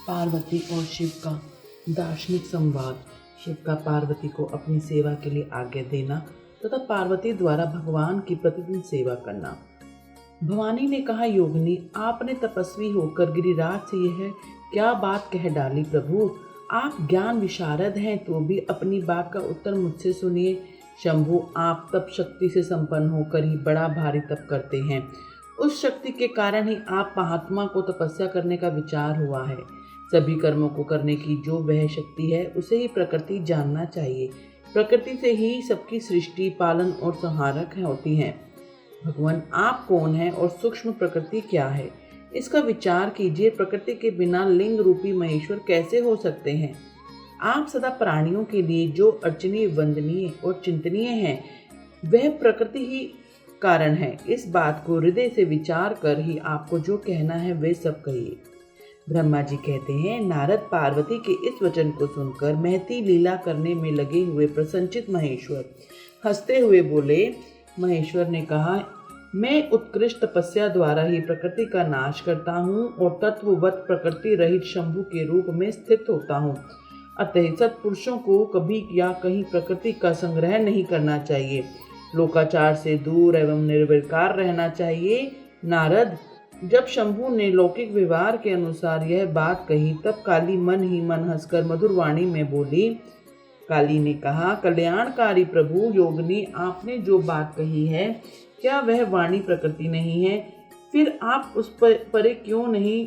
पार्वती और शिव का दार्शनिक संवाद। शिव का पार्वती को अपनी सेवा के लिए आज्ञा देना तथा पार्वती द्वारा भगवान की प्रतिदिन सेवा करना। भवानी ने कहा, योगिनी, आपने तपस्वी होकर गिरिराज से यह क्या बात कह डाली प्रभु? आप ज्ञान विशारद हैं तो भी अपनी बात का उत्तर मुझसे सुनिए। शंभु, आप तप शक्ति से संपन्न होकर ही बड़ा भारी तप करते हैं। उस शक्ति के कारण ही आप महात्मा को तपस्या करने का विचार हुआ है। सभी कर्मों को करने की जो वह शक्ति है उसे ही प्रकृति जानना चाहिए। प्रकृति से ही सबकी सृष्टि, पालन और संहारक होती हैं। भगवान, आप कौन हैं और सूक्ष्म प्रकृति क्या है, इसका विचार कीजिए। प्रकृति के बिना लिंग रूपी महेश्वर कैसे हो सकते हैं? आप सदा प्राणियों के लिए जो अर्चनीय, वंदनीय और चिंतनीय हैं, वह प्रकृति ही कारण है। इस बात को हृदय से विचार कर ही आपको जो कहना है वे सब कहिए। ब्रह्मा जी कहते हैं, नारद पार्वती के इस वचन को सुनकर महती लीला करने में लगे हुए प्रसन्नचित महेश्वर हंसते हुए बोले। महेश्वर ने कहा, मैं उत्कृष्ट तपस्या द्वारा ही प्रकृति का नाश करता हूँ और तत्ववत प्रकृति रहित शंभु के रूप में स्थित होता हूँ। अतः सत्पुरुषों को कभी या कहीं प्रकृति का संग्रह नहीं करना चाहिए। लोकाचार से दूर एवं निर्विकार रहना चाहिए। नारद, जब शंभु ने लौकिक व्यवहार के अनुसार यह बात कही, तब काली मन ही मन हंसकर मधुर वाणी में बोली। काली ने कहा, कल्याणकारी प्रभु, योगिनी, आपने जो बात कही है, क्या वह वाणी प्रकृति नहीं है? फिर आप उस पर परे क्यों नहीं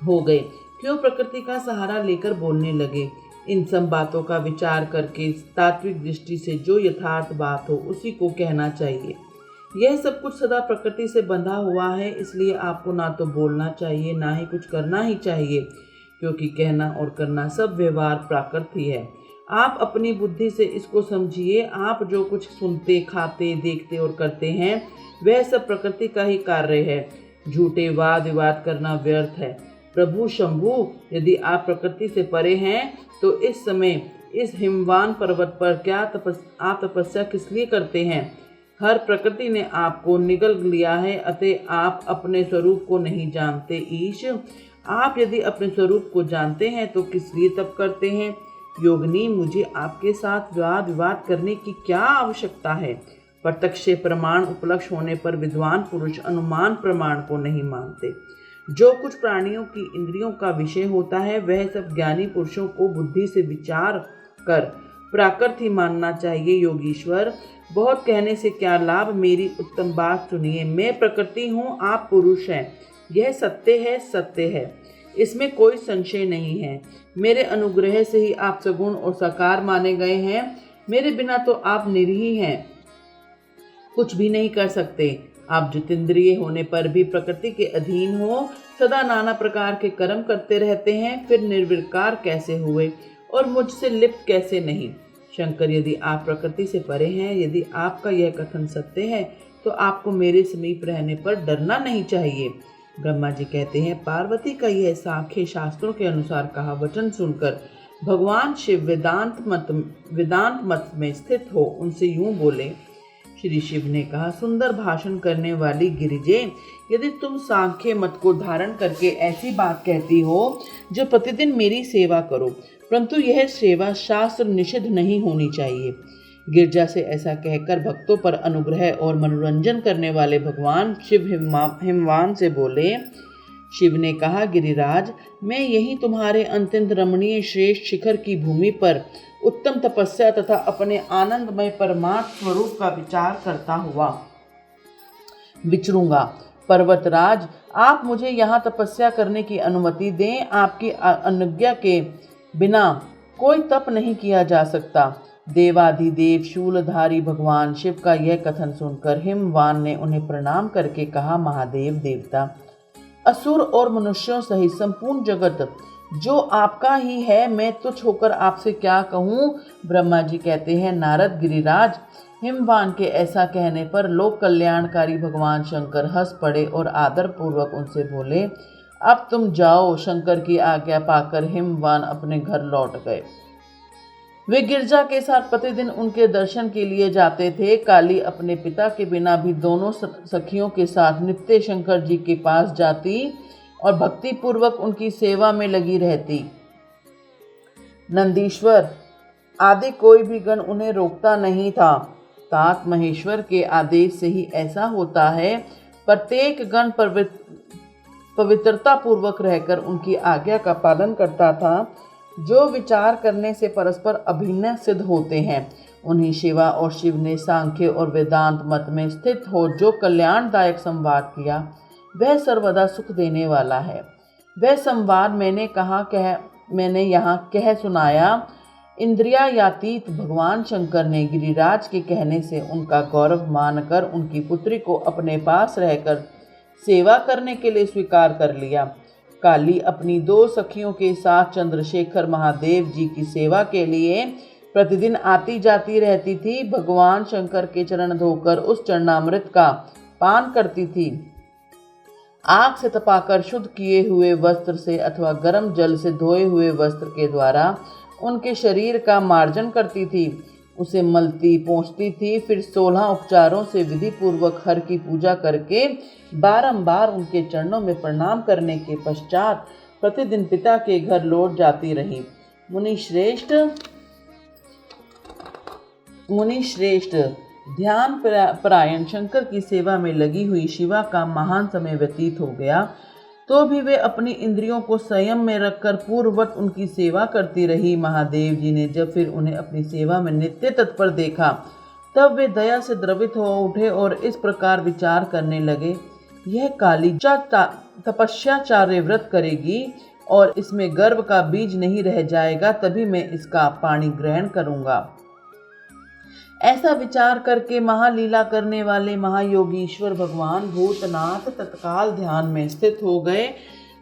हो गए? क्यों प्रकृति का सहारा लेकर बोलने लगे? इन सब बातों का विचार करके तात्विक दृष्टि से जो यथार्थ बात हो उसी को कहना चाहिए। यह सब कुछ सदा प्रकृति से बंधा हुआ है, इसलिए आपको ना तो बोलना चाहिए ना ही कुछ करना ही चाहिए, क्योंकि कहना और करना सब व्यवहार प्राकृति है। आप अपनी बुद्धि से इसको समझिए। आप जो कुछ सुनते, खाते, देखते और करते हैं, वह सब प्रकृति का ही कार्य है। झूठे वाद विवाद करना व्यर्थ है। प्रभु शंभु, यदि आप प्रकृति से परे हैं तो इस समय इस हिमवान पर्वत पर क्या आप तपस्या किस लिए करते हैं? हर प्रकृति ने आपको निगल लिया है, अतः आप अपने स्वरूप को नहीं जानते। ईश, आप यदि अपने स्वरूप को जानते हैं तो किस लिए तप करते हैं? योगिनी, मुझे आपके साथ वाद विवाद करने की क्या आवश्यकता है? प्रत्यक्ष प्रमाण उपलक्ष्य होने पर विद्वान पुरुष अनुमान प्रमाण को नहीं मानते। जो कुछ प्राणियों की इंद्रियों का विषय होता है, वह सब ज्ञानी पुरुषों को बुद्धि से विचार कर प्राकृत ही मानना चाहिए। योगीश्वर, बहुत कहने से क्या लाभ, मेरी उत्तम बात सुनिए। मैं प्रकृति हूँ, आप पुरुष हैं। यह सत्य है, सत्य है, इसमें कोई संशय नहीं है। मेरे अनुग्रह से ही आप सगुण और साकार माने गए हैं। मेरे बिना तो आप निरीह हैं, कुछ भी नहीं कर सकते। आप जितेंद्रिय होने पर भी प्रकृति के अधीन हो, सदा नाना प्रकार के कर्म करते रहते हैं, फिर निर्विकार कैसे हुए और मुझसे लिप्त कैसे नहीं? शंकर, यदि आप प्रकृति से परे हैं, यदि आपका यह कथन सत्य है, तो आपको मेरे समीप रहने पर डरना नहीं चाहिए। ब्रह्मा जी कहते हैं, पार्वती का यह सांख्य शास्त्रों के अनुसार कहा वचन सुनकर भगवान शिव वेदांत मत में स्थित हो उनसे यूं बोले। श्री शिव ने कहा, सुंदर भाषण करने वाली गिरिजे, यदि तुम सांख्य मत को धारण करके ऐसी बात कहती हो जो प्रतिदिन मेरी सेवा करो, परंतु यह सेवा शास्त्र निषिद्ध नहीं होनी चाहिए। गिरजा से ऐसा कहकर भक्तों पर अनुग्रह और मनोरंजन करने वाले भगवान शिव हिमवान से बोले। शिव ने कहा, गिरिराज, मैं यही तुम्हारे अत्यंत रमणीय श्रेष्ठ शिखर की भूमि पर उत्तम तपस्या तथा अपने आनंदमय परमात्म स्वरूप का विचार करता हुआ विचरूंगा। पर्वतराज, आप मुझे यहाँ तपस्या करने की अनुमति दें। आपकी अनुज्ञा के बिना कोई तप नहीं किया जा सकता। देवाधिदेव शूलधारी भगवान शिव का यह कथन सुनकर हिमवान ने उन्हें प्रणाम करके कहा, महादेव देवता, असुर और मनुष्यों सहित संपूर्ण जगत जो आपका ही है, मैं तुच्छ होकर आपसे क्या कहूँ? ब्रह्मा जी कहते हैं, नारद, गिरिराज, हिमवान के ऐसा कहने पर लोक कल्याणकारी भगवान शंकर हंस पड़े और आदर पूर्वक उनसे बोले, अब तुम जाओ। शंकर की आज्ञा पाकर हिमवान अपने घर लौट गए। वे गिरजा के साथ प्रतिदिन उनके दर्शन के लिए जाते थे। काली अपने पिता के बिना भी दोनों सखियों के साथ नित्य शंकर जी के पास जाती। और भक्ति पूर्वक उनकी सेवा में लगी रहती। नंदीश्वर आदि कोई भी गण उन्हें रोकता नहीं था। तात महेश्वर के आदेश से ही ऐसा होता है। प्रत्येक गण पवित्रता पूर्वक रहकर उनकी आज्ञा का पालन करता था। जो विचार करने से परस्पर अभिन्न सिद्ध होते हैं, उन्हीं शिवा और शिव ने सांख्य और वेदांत मत में स्थित हो जो कल्याणदायक संवाद किया, वह सर्वदा सुख देने वाला है। वह संवाद मैंने यहाँ कह सुनाया। इंद्रियातीत भगवान शंकर ने गिरिराज के कहने से उनका गौरव मानकर उनकी पुत्री को अपने पास रहकर सेवा करने के लिए स्वीकार कर लिया। काली अपनी 2 सखियों के साथ चंद्रशेखर महादेव जी की सेवा के लिए प्रतिदिन आती जाती रहती थी। भगवान शंकर के चरण धोकर उस चरणामृत का पान करती थी। आग से तपाकर शुद्ध किए हुए वस्त्र से अथवा गर्म जल से धोए हुए वस्त्र के द्वारा उनके शरीर का मार्जन करती थी। उसे मलती पोंछती थी। फिर 16 उपचारों से विधि पूर्वक हर की पूजा करके बारंबार उनके चरणों में प्रणाम करने के पश्चात प्रतिदिन पिता के घर लौट जाती रही। मुनि श्रेष्ठ ध्यान परायण शंकर की सेवा में लगी हुई शिवा का महान समय व्यतीत हो गया, तो भी वे अपनी इंद्रियों को संयम में रखकर पूर्ववत उनकी सेवा करती रही। महादेव जी ने जब फिर उन्हें अपनी सेवा में नित्य तत्पर देखा, तब वे दया से द्रवित हो उठे और इस प्रकार विचार करने लगे, यह काली तपस्याचार्य व्रत करेगी और इसमें गर्भ का बीज नहीं रह जाएगा, तभी मैं इसका पानी ग्रहण करूंगा। ऐसा विचार करके महालीला करने वाले महायोगीश्वर भगवान भूतनाथ तत्काल ध्यान में स्थित हो गए।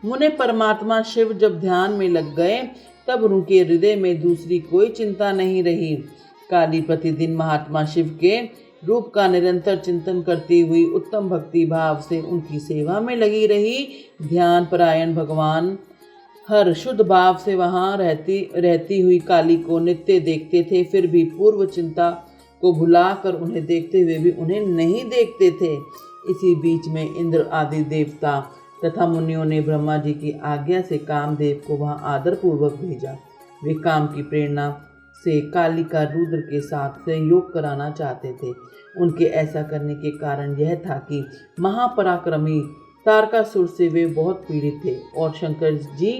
मुने परमात्मा शिव जब ध्यान में लग गए, तब उनके हृदय में दूसरी कोई चिंता नहीं रही। काली प्रतिदिन महात्मा शिव के रूप का निरंतर चिंतन करती हुई उत्तम भक्ति भाव से उनकी सेवा में लगी रही। ध्यान परायण भगवान हर शुद्ध भाव से वहाँ रहती हुई काली को नित्य देखते थे, फिर भी पूर्व चिंता को भुलाकर उन्हें देखते हुए भी उन्हें नहीं देखते थे। इसी बीच में इंद्र आदि देवता तथा मुनियों ने ब्रह्मा जी की आज्ञा से कामदेव को वहां आदर पूर्वक भेजा। वे काम की प्रेरणा से काली का रुद्र के साथ संयोग कराना चाहते थे। उनके ऐसा करने के कारण यह था कि महापराक्रमी तारकासुर से वे बहुत पीड़ित थे और शंकर जी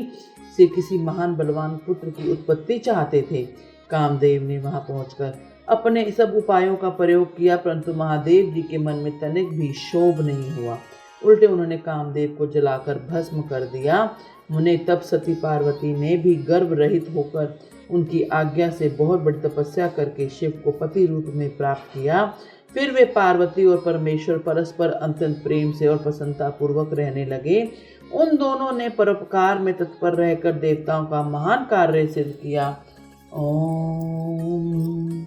से किसी महान बलवान पुत्र की उत्पत्ति चाहते थे। कामदेव ने वहां पहुंचकर अपने सब उपायों का प्रयोग किया, परंतु महादेव जी के मन में तनिक भी शोभ नहीं हुआ। उल्टे उन्होंने कामदेव को जलाकर भस्म कर दिया। उन्हें तब सती पार्वती ने भी गर्भ रहित होकर उनकी आज्ञा से बहुत बड़ी तपस्या करके शिव को पति रूप में प्राप्त किया। फिर वे पार्वती और परमेश्वर परस्पर अत्यंत प्रेम से और प्रसन्नता पूर्वक रहने लगे। उन दोनों ने परोपकार में तत्पर रहकर देवताओं का महान कार्य सिद्ध किया। ओम